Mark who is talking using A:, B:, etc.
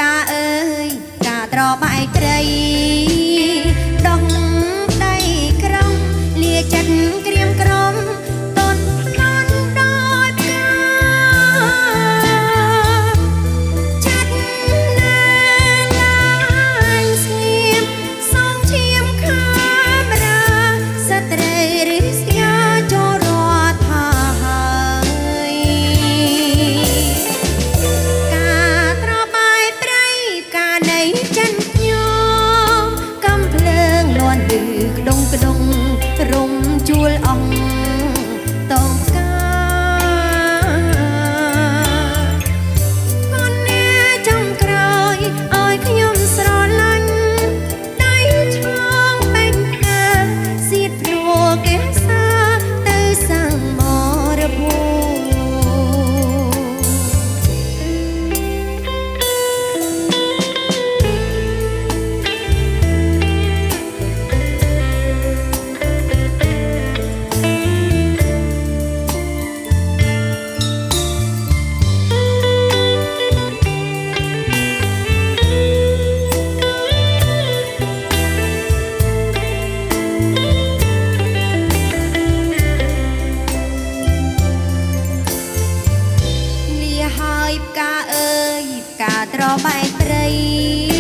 A: កាអើយកាត្របែកត្រីដងដៃក្រុងលាចិត្តក្រៀមក្រំតន់ផ្លន់ដោយផ្កាចិត្តណាឡាញស្ងៀមសងឈាមខាមរាសត្រីរិះស្យាចូលរត់ថាហើយការត្របែកត្រីផ្កានៃចិនញោកំភ្លើងលន់ឌឺក្ដុងក្ដុងរំជួលអងតងផ្កាកូនអ្នកចំក្រោយឲ្យខ្ញុំស្រឡាញ់ដៃឈងបែកផ្កាសៀតភ្នួកេសាទៅសាំងមរភូលាហើយផ្កាអើយផ្កាត្របែកត្រី